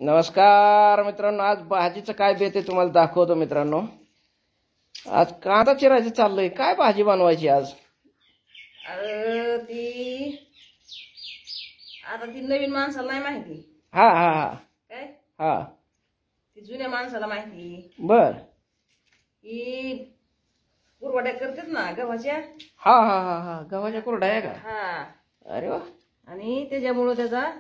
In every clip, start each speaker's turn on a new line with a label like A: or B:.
A: नमस्कार मित्रांनो, आज भाजीचं काय बेत आहे तुम्हाला दाखवतो मित्रांनो. आज कांदा चिरायचं चाललंय. काय भाजी बनवायची आज?
B: ती आता ती नवीन माणसाला नाही माहिती.
A: हा हा हा
B: काय
A: हा
B: ती जुन्या माणसाला माहिती.
A: बर.
B: ही कुरवड्या करतात ना गव्हाच्या.
A: हा हा हा हा गव्हाच्या कुरड्या आहे का?
B: हा,
A: अरे वा.
B: आणि त्याच्यामुळं त्याचा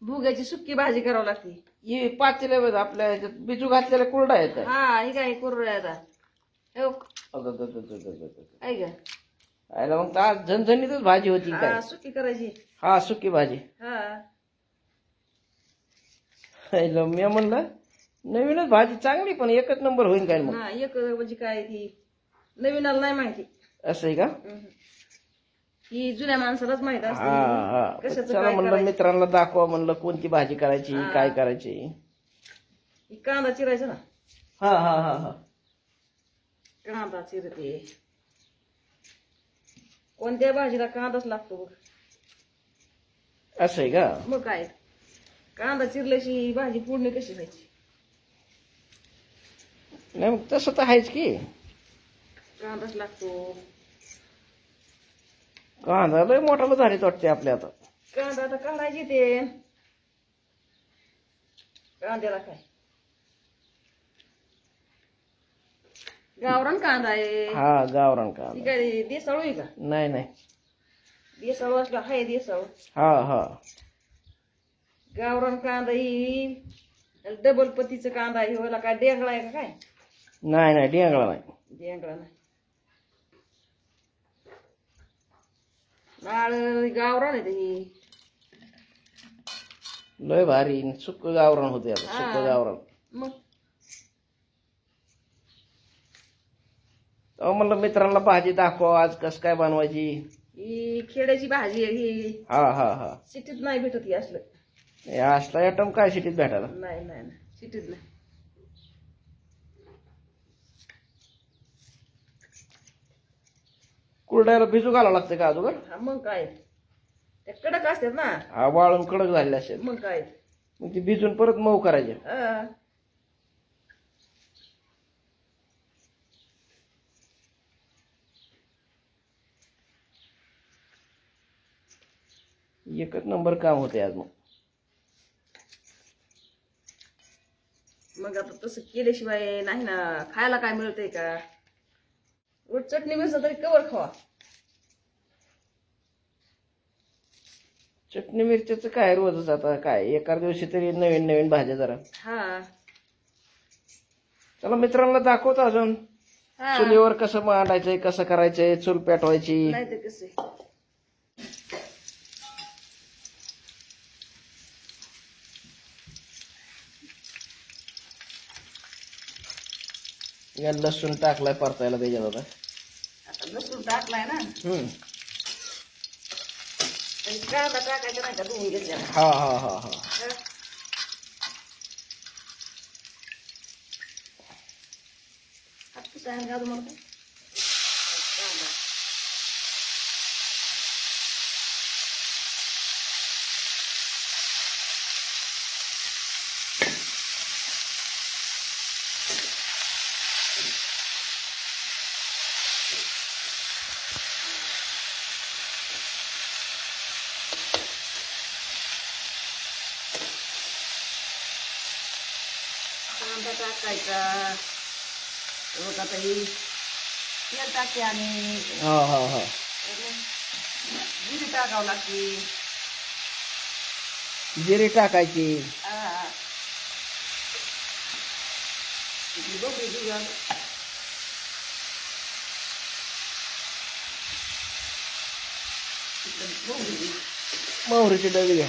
B: भुग्याची सुक्की भाजी करावी लागते.
A: ही पातेल्या आपल्या ह्याच्यात बिजू घातलेल्या कुरड्या आहेत काय?
B: हा, ही काय कुरवड्या आता हो आहे का?
A: आयला मग तर आज झणझणीतच भाजी होती काय?
B: हा, सुक्की करायची.
A: हा, सुकी भाजी.
B: हा,
A: आयला मी म्हणलं नवीनच भाजी चांगली, पण एकच नंबर होईल काय मग?
B: हा, एक म्हणजे काय ती नवीनाला नाही माहिती.
A: असं आहे का?
B: ही जुन्या माणसालाच माहित
A: हा
B: असते
A: हा
B: कशाचं
A: चला
B: काय
A: म्हणलं
B: करायचं.
A: मित्रांना दाखवा म्हणलं कोणती भाजी करायची,
B: हा.
A: काय करायची.
B: ही कांदा चिरायचा ना.
A: हा हा हा हा
B: कांदा चिरते. कोणत्या भाजीला कांदाच लागतो बघ.
A: असं आहे का?
B: मग काय, कांदा चिरल्याशी भाजी फोडणी कशी व्हायची?
A: नाही मग तसं तर आहेच की.
B: कांदाच लागतो.
A: कांदा लय मोठाला झालीत वाटते आपल्या आता.
B: कांदा आता काढायची ते कांद्याला काय गावरान कांदा आहे.
A: हा, गावरान
B: ती
A: कांदा.
B: काय देसाळू आहे का?
A: नाही नाही.
B: देसाळू असला हाय देसाळू.
A: हा हा
B: गावरान कांदा ही डबल पतीचा कांदा आहे. ह्याला काय डेंगळा आहे का काय?
A: नाही नाही, डेंगळा नाही.
B: डेंगळा नाही. नाळ गावरान आहे ही.
A: लय भारी सुक्क गावरान होते आता.
B: हा.
A: सुक्क गावरान.
B: मग
A: अहो म्हणलं मित्रांना भाजी दाखवा आज कस काय बनवायची.
B: ही खेड्याची भाजी आहे ही.
A: हा हा हा
B: सिटीत नाही भेटत ही असलं.
A: हे असला आयटम काय सिटीत भेटायला?
B: नाही नाही नाही, सिटीत नाही.
A: कुरड्याला भिजू घालावं लागतं का अगोदर?
B: हा, मग काय त्या कडक असतात ना.
A: हा, वाळून कडक झालेले असेल.
B: मग काय
A: मग ती भिजून परत मऊ करायचे.
B: हा.
A: एकच नंबर काम होते आज मग.
B: मग आता तसं केल्याशिवाय नाही ना, खायला काय मिळतंय का? रोज चटणी मिसळ तरी कवर खावा.
A: चटणी मिरच्याचं काय रोजच आता काय, एका दिवशी तरी नवीन नवीन भाज्या जरा.
B: हा
A: चला मित्रांना दाखवतो अजून.
B: हा,
A: चुलीवर कसं मांडायचंय, कसं करायचंय, चूल पेटवायची.
B: नाही तर कसं
A: या लसूण टाकलाय परतायला त्याच्यात आता.
B: आता लसूण टाकलाय ना, आणि कांदा टाकायचा नाही का धुवून घेतल्या.
A: हा हा हा हा
B: हात पुसायला घालू मला काय? कांदा कांदा टाकायचा. बघ आता ही तेल टाकते आणि
A: हा हा हा
B: जिरी टाकावं लागते.
A: जिरे टाकायची.
B: हा, ती बघू तुझ्या
A: मोहरीची डबी घ्या.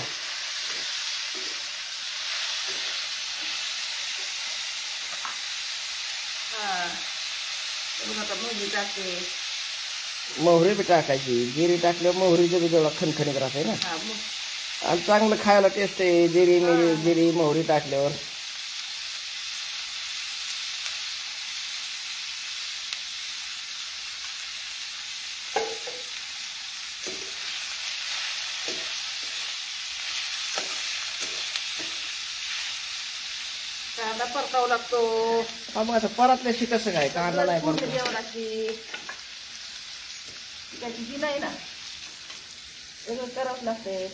B: हा, बघ आता मोहरी टाकते.
A: मोहरी बी टाकायची. जिरी टाकल्यावर मोहरीचं बी जरा खणखणीत राहते ना.
B: हा, मग
A: आणि चांगलं खायला टेस्ट आहे जिरी मिरी जिरी मोहरी टाकल्यावर.
B: कांदा परतावा लागतो.
A: हा मग आता परतल्याशी कसं काय कांदा नाही
B: पूर्ण
A: परत
B: जेवणाची त्याची जी नाही ना सगळं करावंच लागतंय.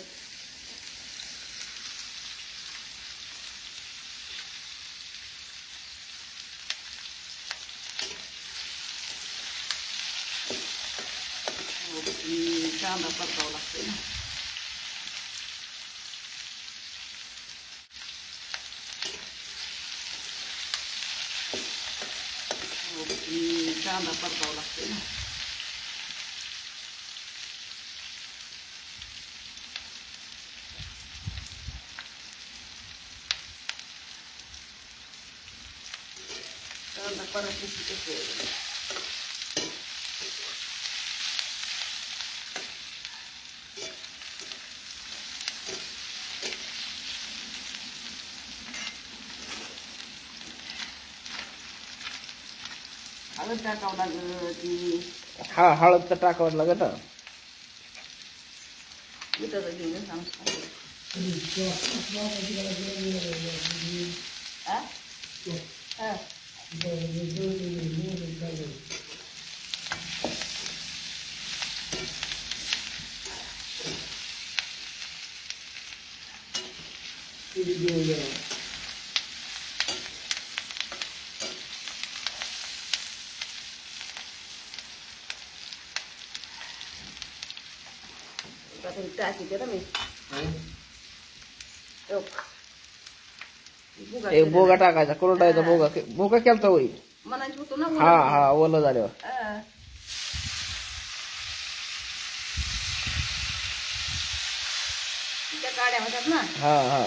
B: कांदा परतावा लागतोय ना. कांदा परतावा लागतोय ना. कांदा परत कसं हळद टाकावं लागती.
A: हा हळद तर टाकावं लागत ना.
B: मिठाचं घेऊन सांगतो. हा टाकी दे ना मी.
A: एक बोगा टाकायचा कुरडायचा बोगा बोगा केलता होई.
B: मनाची होतो ना.
A: हा हा ओलं झाल्यावर
B: त्या गाड्या होत्यात ना.
A: हा हा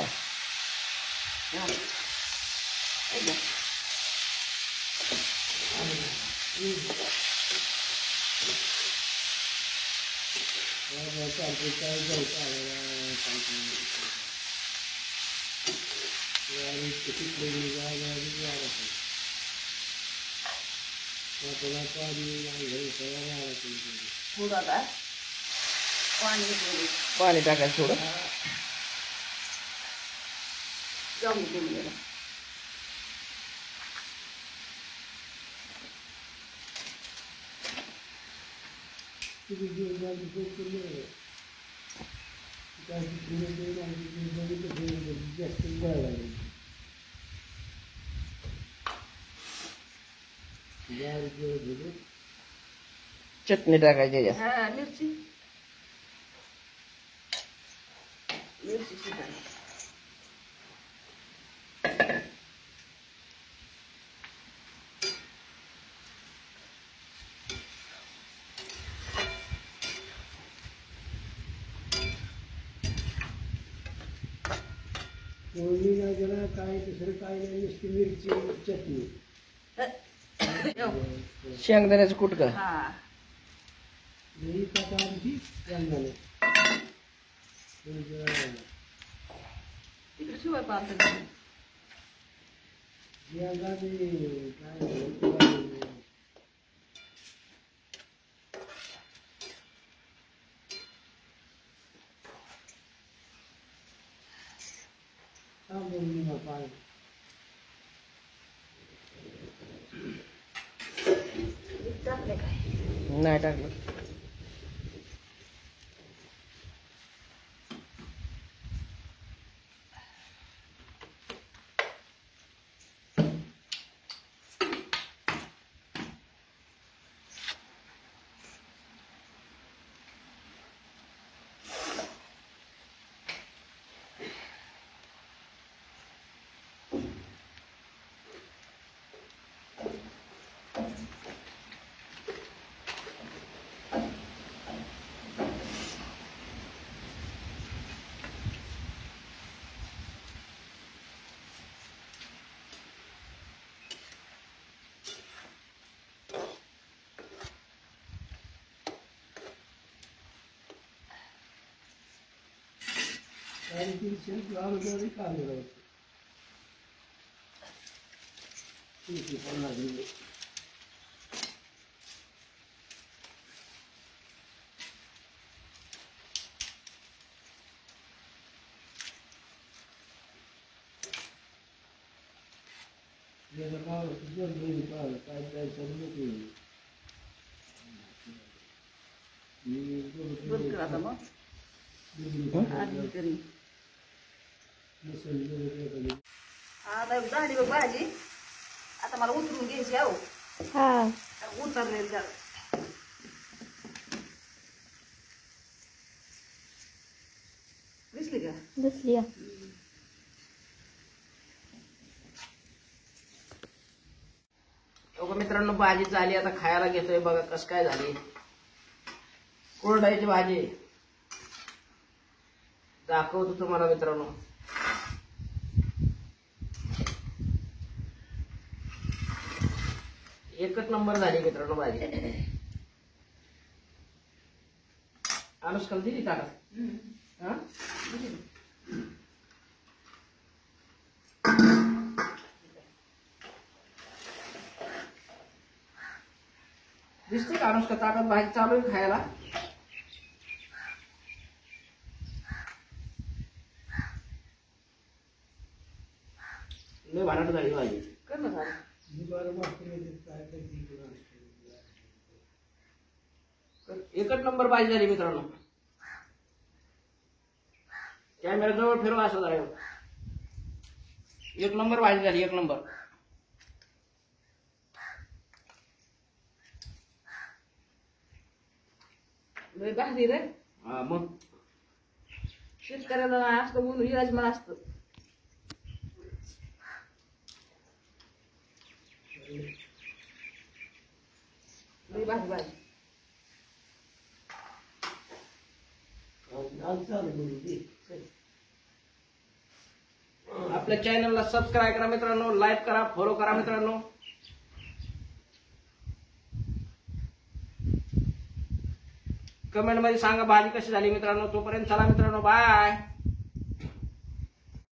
B: पुढं आता पाणी घेतलं
A: पाणी टाकायचं थोडं.
B: जाऊन गेलं.
A: चटणी टाकायची याच्यात.
B: हा मिरची मिरची शिकायला.
C: काय दुसरं काय नाही नुसती मिरची चटणी
A: शेंगदाण्याचं कुटकं.
B: हा
C: ही प्रकारची शेंगदाणे
B: तिकडे शिवाय पाहतो.
C: शेंगदाणे काय पाय
B: टाकले काय
A: नाही टाकलं.
C: आणि ती शेत लावल्यावर काढलं होतं ती पण लागली. याला गावाचं दोन महिने पाहिलं काय काय चालू नको
B: बंद कर आता मग आधी तरी आता झाली बघ भाजी. आता मला उतरून घ्यायची आहो. उतरलेली जरा दिसली का?
D: दिसली
A: बघा मित्रांनो भाजी झाली. आता खायला घेतोय. बघा कस काय झाली. कोरडायची भाजी दाखवतो तुम्हाला मित्रांनो. एकच नंबर झाली मित्रांनो भाजी. अनुष्काला दिली ताटात. हा दिसते का अनुष्का ताटात भाजी चालू आहे खायला. लय भाराट झाली भाजी.
B: कर ना झालं.
A: एकच नंबर भाजी झाली मित्रांनो. कॅमेरा जवळ फिरवा असं जरा. एक नंबर भाजी झाली. एक नंबर.
B: लय भाजी रे.
A: हा मग
B: शेतकऱ्याला असतं म्हणून विराजमान असतं. लय भाजी भाजी.
A: आपल्या चॅनलला सबस्क्राईब करा मित्रांनो. लाईक करा. फॉलो करा मित्रांनो. कमेंट मध्ये सांगा भाजी कशी झाली मित्रांनो. तोपर्यंत चला मित्रांनो बाय.